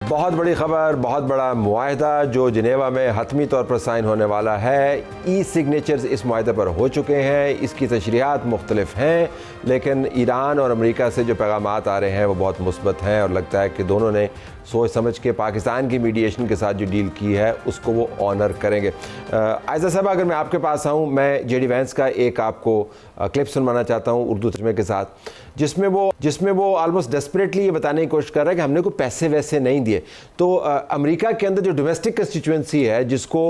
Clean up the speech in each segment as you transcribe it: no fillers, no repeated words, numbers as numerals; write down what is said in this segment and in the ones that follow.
बहुत बड़ी खबर, बहुत बड़ा मुआहदा जो जिनेवा में हतमी तौर पर साइन होने वाला है। ई सिग्नेचर्स इस मुआहदे पर हो चुके हैं। इसकी तशरीहात मुख्तलिफ हैं, लेकिन ईरान और अमेरिका से जो पैगामात आ रहे हैं वो बहुत मुस्बत हैं और लगता है कि दोनों ने सोच समझ के पाकिस्तान की मीडिएशन के साथ जो डील की है उसको वो ऑनर करेंगे। आयज़ा साहब, अगर मैं आपके पास आऊँ, मैं जेडी वैंस का एक आपको क्लिप सुनवाना चाहता हूँ उर्दू तर्जमे के साथ, जिसमें वो ऑलमोस्ट डेस्परेटली ये बताने की कोशिश कर रहा है कि हमने कोई पैसे वैसे नहीं दिए। तो अमेरिका के अंदर जो डोमेस्टिक कंस्टिट्यूंसी है, जिसको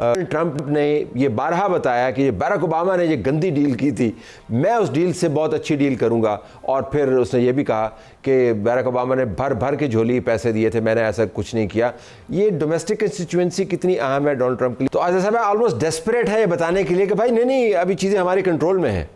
ट्रंप ने ये बारहा बताया कि बैरक ओबामा ने ये गंदी डील की थी, मैं उस डील से बहुत अच्छी डील करूँगा, और फिर उसने ये भी कहा कि बैरक ओबामा ने भर भर के झोली पैसे दिए थे, मैंने ऐसा कुछ नहीं किया। ये डोमेस्टिक कंस्टिट्यूंसी कितनी अहम है डोनाल्ड ट्रंप के लिए। तो आज़ाद साहब ऑलमोस्ट डेस्परेट है ये बताने के लिए कि भाई नहीं अभी चीज़ें हमारे कंट्रोल में हैं।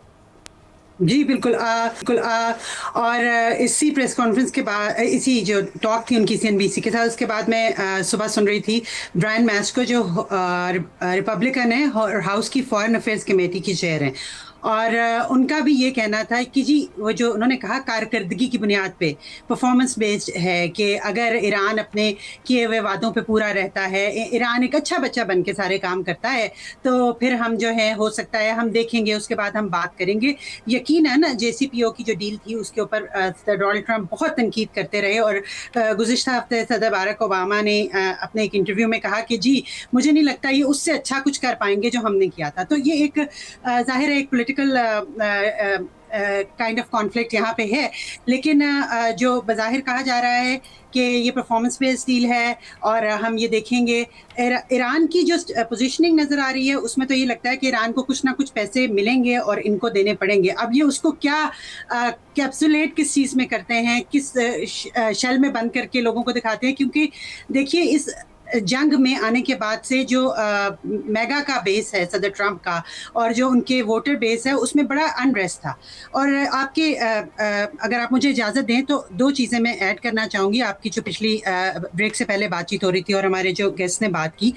जी बिल्कुल और इसी प्रेस कॉन्फ्रेंस के बाद, इसी जो टॉक थी उनकी सीएनबीसी के साथ, उसके बाद मैं सुबह सुन रही थी ब्रायन मैस्को जो रिपब्लिकन है और हाउस की फॉरेन अफेयर्स कमेटी की चेयर हैं, और उनका भी ये कहना था कि जी वो जो उन्होंने कहा कारकर्दगी की बुनियाद पे परफॉर्मेंस बेस्ड है कि अगर ईरान अपने किए हुए वादों पे पूरा रहता है, ईरान एक अच्छा बच्चा बन के सारे काम करता है, तो फिर हम जो है हो सकता है हम देखेंगे, उसके बाद हम बात करेंगे। यकीनन जेसीपीओ की जो डील थी उसके ऊपर डोनाल्ड ट्रंप बहुत तनकीद करते रहे, और गुज़िश्ता हफ्ते सदर बारक ओबामा ने अपने एक इंटरव्यू में कहा कि जी मुझे नहीं लगता ये उससे अच्छा कुछ कर पाएंगे जो हमने किया था। तो ये एक जाहिर है एक पॉलिटिकल काइंड ऑफ कॉन्फ्लिक्ट यहाँ पे है, लेकिन जो बज़ाहिर कहा जा रहा है कि ये परफॉर्मेंस बेस्ड डील है और हम ये देखेंगे। ईरान की जो पोजीशनिंग नज़र आ रही है उसमें तो ये लगता है कि ईरान को कुछ ना कुछ पैसे मिलेंगे और इनको देने पड़ेंगे। अब ये उसको क्या कैप्सुलेट किस चीज़ में करते हैं, किस शेल में बंद करके लोगों को दिखाते हैं, क्योंकि देखिए इस जंग में आने के बाद से जो मेगा का बेस है सदर ट्रंप का और जो उनके वोटर बेस है उसमें बड़ा अनरेस्ट था। और आपके अगर आप मुझे इजाज़त दें तो दो चीज़ें मैं ऐड करना चाहूँगी आपकी जो पिछली ब्रेक से पहले बातचीत हो रही थी और हमारे जो गेस्ट ने बात की।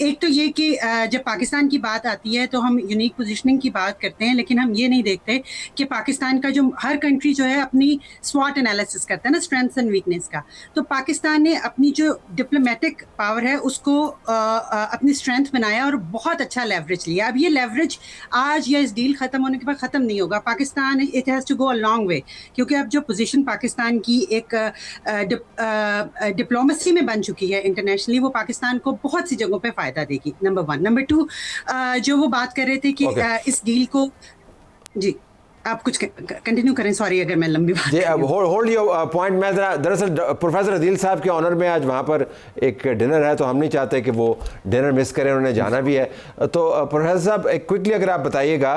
एक तो ये कि जब पाकिस्तान की बात आती है तो हम यूनिक पोजिशनिंग की बात करते हैं, लेकिन हम ये नहीं देखते कि पाकिस्तान का जो हर कंट्री जो है अपनी स्वॉट एनालिसिस करता है ना, स्ट्रेंथ्स एंड वीकनेस का। तो पाकिस्तान ने अपनी जो डिप्लोमेटिक पावर है उसको अपनी स्ट्रेंथ बनाया और बहुत अच्छा लेवरेज लिया। अब ये लेवरेज आज या इस डील खत्म होने के बाद खत्म नहीं होगा। Pakistan it has to go a long way, क्योंकि अब जो पोजीशन पाकिस्तान की एक डिप्लोमेसी में बन चुकी है इंटरनेशनली, वो पाकिस्तान को बहुत सी जगहों पे फ़ायदा देगी, नंबर वन। नंबर टू, जो वो बात कर रहे थे कि इस डील को, जी आप कुछ कंटिन्यू करें, सॉरी अगर मैं लंबी बात। जी होल्ड योर पॉइंट। मैं दरअसल प्रोफेसर अदील साहब के ऑनर में आज वहाँ पर एक डिनर है, तो हम नहीं चाहते कि वो डिनर मिस करें, उन्होंने जाना भी है। तो प्रोफेसर साहब क्विकली अगर आप बताइएगा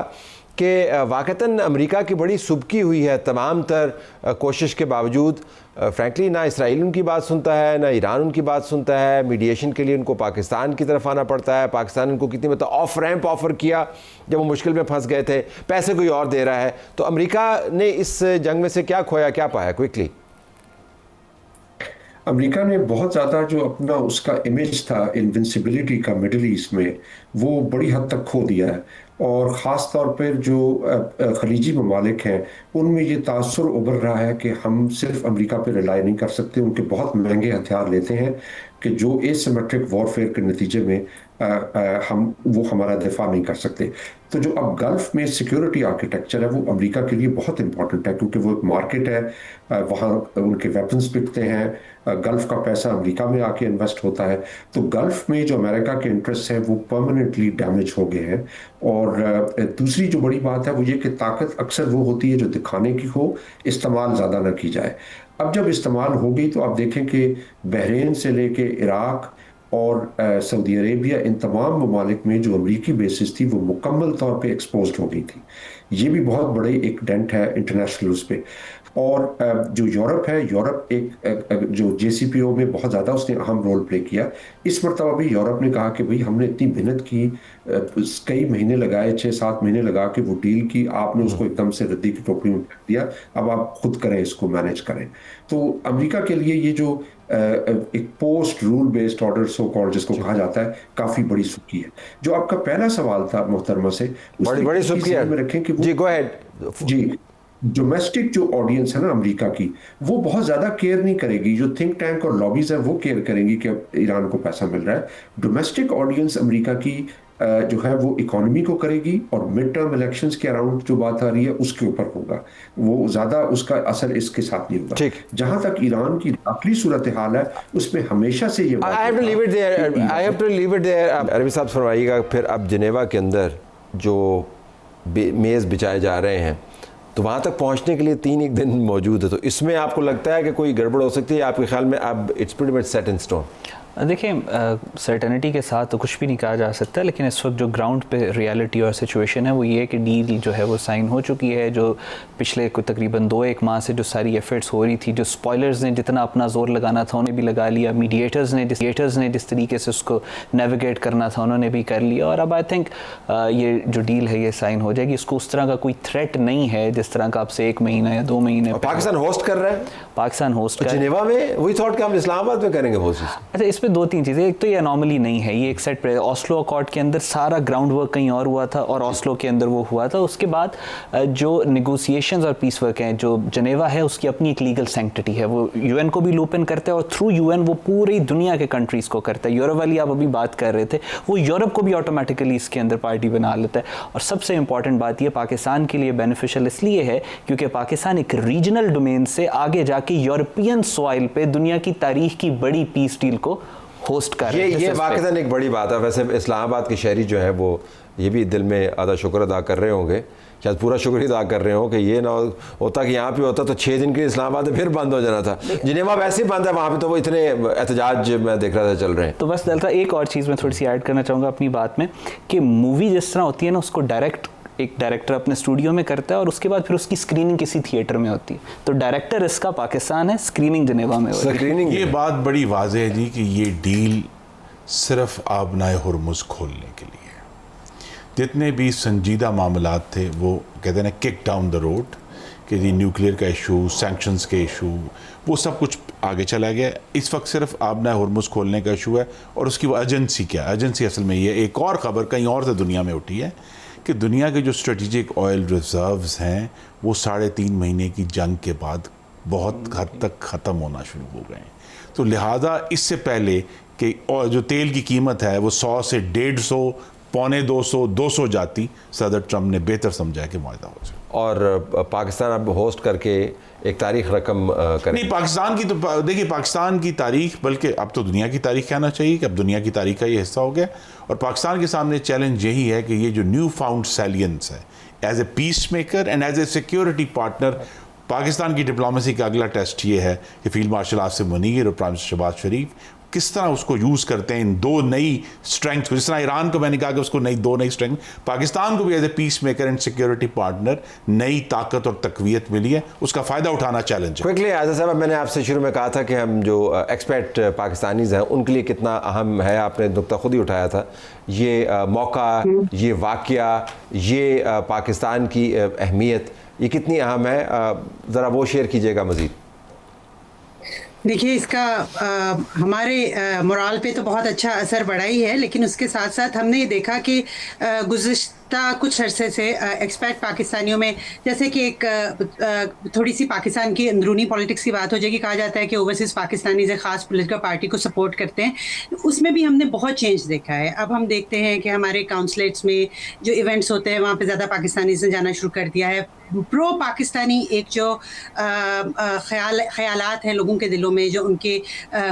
कि वाक़तन अमेरिका की बड़ी सुबकी हुई है तमाम तर कोशिश के बावजूद। फ्रैंकली ना इसराइल उनकी बात सुनता है, ना ईरान उनकी बात सुनता है। मीडिएशन के लिए उनको पाकिस्तान की तरफ आना पड़ता है। पाकिस्तान उनको कितनी मतलब ऑफ रैंप ऑफ़र किया जब वो मुश्किल में फंस गए थे, पैसे कोई और दे रहा है। तो अमेरिका ने इस जंग में से क्या खोया, क्या पाया? क्विकली। अमेरिका ने बहुत ज़्यादा जो अपना उसका इमेज था इनविंसिबिलिटी का मिडिल ईस्ट में, वो बड़ी हद तक खो दिया है। और ख़ास तौर पर जो खलीजी ममालिक हैं उनमें ये तासुर उभर रहा है कि हम सिर्फ अमेरिका पे रिलाई नहीं कर सकते। उनके बहुत महंगे हथियार लेते हैं कि जो एसिमेट्रिक वॉरफेयर के नतीजे में हम वो हमारा दिफा नहीं कर सकते। तो जो अब गल्फ में सिक्योरिटी आर्किटेक्चर है वो अमेरिका के लिए बहुत इंपॉर्टेंट है, क्योंकि वो एक मार्केट है, वहाँ उनके वेपन्स बिकते हैं, गल्फ का पैसा अमेरिका में आके इन्वेस्ट होता है। तो गल्फ में जो अमेरिका के इंटरेस्ट हैं वो परमानेंटली डैमेज हो गए हैं। और दूसरी जो बड़ी बात है वो ये कि ताकत अक्सर वो होती है जो दिखाने की हो, इस्तेमाल ज़्यादा ना की जाए। अब जब इस्तेमाल हो गई तो आप देखें कि बहरीन से लेके इराक और सऊदी अरेबिया, इन तमाम ममालिक में जो अमरीकी बेसिस थी वो मुकम्मल तौर पे एक्सपोज हो गई थी। ये भी बहुत बड़े एक डेंट है इंटरनेशनल उस पर। और जो यूरोप है, यूरोप एक जो जेसीपीओ में बहुत ज़्यादा उसने अहम रोल प्ले किया। इस मरतबा भी यूरोप ने कहा कि भाई हमने इतनी मेहनत की, कई महीने लगाए, 6-7 महीने लगा के वो डील की, आपने उसको एकदम से रद्दी की टोकरी में फेंक दिया, अब आप खुद करें, इसको मैनेज करें। तो अमेरिका के लिए ये जो एक post rule based order so called जिसको कहा जाता है, काफ़ी बड़ी सुर्खी है। जो आपका पहला सवाल था मोहतरमा से, बड़ी सुर्खी है में रखें कि जी, गो अहेड। जी डोमेस्टिक जो ऑडियंस है ना अमेरिका की, वो बहुत ज़्यादा केयर नहीं करेगी। जो थिंक टैंक और लॉबीज है वो केयर करेंगी कि अब ईरान को पैसा मिल रहा है। डोमेस्टिक ऑडियंस अमेरिका की जो है वो इकोनॉमी को करेगी, और मिड टर्म इलेक्शंस के अराउंड जो बात आ रही है उसके ऊपर होगा। वो ज़्यादा उसका असर इसके साथ नहीं होगा। जहां तक ईरान की दाखिली सूरत हाल है उसमें हमेशा से ये I have to leave it there. I have to leave it there. अरबी साहब फरमाइएगा, फिर अब जिनेवा के अंदर जो मेज़ बिछाए जा रहे हैं तो वहाँ तक पहुँचने के लिए 3 एक दिन मौजूद है, तो इसमें आपको लगता है कि कोई गड़बड़ हो सकती है आपके ख्याल में? अब it's pretty much set in stone. देखिए, सर्टेनिटी के साथ तो कुछ भी नहीं कहा जा सकता, लेकिन इस वक्त जो ग्राउंड पे रियलिटी और सिचुएशन है वो ये है कि डील जो है वो साइन हो चुकी है। जो पिछले कोई तकरीबन 2-1 माह से जो सारी एफर्ट्स हो रही थी, जो स्पॉयलर्स ने जितना अपना जोर लगाना था उन्हें भी लगा लिया, मीडिएटर्स ने जिस तरीके से उसको नेविगेट करना था उन्होंने भी कर लिया, और अब आई थिंक ये जो डील है ये साइन हो जाएगी। इसको उस तरह का कोई थ्रेट नहीं है जिस तरह का आपसे 1 महीना या 2 महीने। पाकिस्तान होस्ट कर रहा है, पाकिस्तान होस्ट कर जिनेवा में, वही थॉट कि हम इस्लामाबाद में करेंगे होस्ट। अच्छा, इस पे 2-3 चीज़ें। एक तो ये अनॉमली नहीं है, ये एक सेट पे ऑस्लो अकॉर्ड के अंदर सारा ग्राउंड वर्क कहीं और हुआ था और ऑस्लो के अंदर वो हुआ था। उसके बाद जो नेगोशिएशंस और पीस वर्क हैं, जो जनेवा है उसकी अपनी एक लीगल सैंक्टिटी है, वो यूएन को भी लूप इन करता है और थ्रू यूएन वो पूरी दुनिया के कंट्रीज़ को करता है। यूरोप वाली आप अभी बात कर रहे थे, वो यूरोप को भी ऑटोमेटिकली इसके अंदर पार्टी बना लेता है। और सबसे इंपॉर्टेंट बात ये पाकिस्तान के लिए बेनिफिशियल इसलिए है क्योंकि पाकिस्तान एक रीजनल डोमेन से आगे जाके यूरोपियन सॉइल पे दुनिया की तारीख की बड़ी पीस डील को होस्ट कर रहे हैं। ये वाकई एक बड़ी बात है। वैसे इस्लामाबाद के शहरी जो है वो ये भी दिल में आधा शुक्र अदा कर रहे होंगे, शायद पूरा शुक्र अदा कर रहे हो कि ये ना होता कि यहाँ पे होता तो 6 दिन के इस्लामाबाद में फिर बंद हो जाना था। जिनेवा वैसे ही बंद है, वहाँ पे तो वो इतने एहतजाज मैं देख रहा था चल रहे हैं। तो बस दलता एक और चीज़ मैं थोड़ी सी ऐड करना चाहूँगा अपनी बात में कि मूवी जिस तरह होती है ना, उसको एक डायरेक्टर अपने स्टूडियो में करता है और उसके बाद फिर उसकी स्क्रीनिंग किसी थिएटर में होती है। तो डायरेक्टर इसका पाकिस्तान है, स्क्रीनिंग जिनेवा में होती है। ये बात बड़ी वाज़ेह है जी कि ये डील सिर्फ आबनाए हुर्मुज़ खोलने के लिए, जितने भी संजीदा मामलात थे वो कहते हैं ना किक डाउन द रोड, कि जी न्यूक्लियर का इशू, सैंक्शंस के इशू, वो सब कुछ आगे चला गया। इस वक्त सिर्फ आबनाए हुर्मुज़ खोलने का इशू है। और उसकी वो एजेंसी क्या है? एजेंसी असल में ये एक और ख़बर कहीं और से दुनिया में उठी है कि दुनिया के जो स्ट्रेटेजिक ऑयल रिजर्व्स हैं वो 3.5 महीने की जंग के बाद बहुत हद तक ख़त्म होना शुरू हो गए हैं। तो लिहाजा इससे पहले कि जो तेल की कीमत है वो 100 से 150, 125, 200 जाती, सदर ट्रम्प ने बेहतर समझा कि मुआहदा हो जाए। और पाकिस्तान अब होस्ट करके एक तारीख रकम करें। नहीं, पाकिस्तान की तो देखिए, पाकिस्तान की तारीख, बल्कि अब तो दुनिया की तारीख कहना चाहिए कि अब दुनिया की तारीख का ये हिस्सा हो गया। और पाकिस्तान के सामने चैलेंज यही है कि ये जो न्यू फाउंड सैलियंस है as a peace maker and as a security partner, Pakistan की डिप्लोमेसी का अगला टेस्ट ये है कि फील्ड मार्शल आसिम मुनीर और प्राइम मिनिस्टर शहबाज शरीफ किस तरह उसको यूज़ करते हैं इन 2 नई स्ट्रेंथ को। जिस तरह ईरान को मैंने कहा कि उसको 2 नई स्ट्रेंथ, पाकिस्तान को भी as a peace maker and security partner नई ताकत और तकवीत मिली है, उसका फ़ायदा उठाना चैलेंज है। क्विकली आज़ाद साहब, मैंने आपसे शुरू में कहा था कि हम जो एक्सपेट पाकिस्तानीज़ हैं उनके लिए कितना अहम है, आपने नुक्ता खुद ही उठाया था। ये मौका, ये वाक़या, ये पाकिस्तान की अहमियत, ये कितनी अहम है, ज़रा वो शेयर कीजिएगा मज़ीद। देखिए, इसका हमारे मोराल पे तो बहुत अच्छा असर पड़ा ही है, लेकिन उसके साथ साथ हमने ये देखा कि गुज़िश्ता कुछ अरसे से एक्सपैट पाकिस्तानियों में, जैसे कि एक थोड़ी सी पाकिस्तान की अंदरूनी पॉलिटिक्स की बात हो जाएगी, कहा जाता है कि ओवरसीज़ पाकिस्तानी एक ख़ास पॉलिटिकल पार्टी को सपोर्ट करते हैं, उसमें भी हमने बहुत चेंज देखा है। अब हम देखते हैं कि हमारे काउंसलेट्स में जो इवेंट्स होते हैं वहाँ पे ज़्यादा पाकिस्तानी ने जाना शुरू कर दिया है। प्रो पाकिस्तानी एक जो ख्यालात हैं लोगों के दिलों में, जो उनके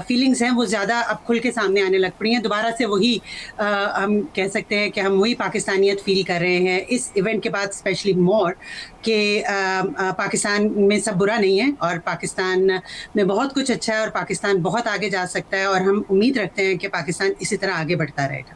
फीलिंग्स हैं, वो ज़्यादा अब खुल के सामने आने लग पड़ी हैं। दोबारा से वही हम कह सकते हैं कि हम वही पाकिस्तानियत फील कर रहे हैं इस इवेंट के बाद, स्पेशली मोर कि पाकिस्तान में सब बुरा नहीं है और पाकिस्तान में बहुत कुछ अच्छा है और पाकिस्तान बहुत आगे जा सकता है, और हम उम्मीद रखते हैं कि पाकिस्तान इसी तरह आगे बढ़ता रहेगा।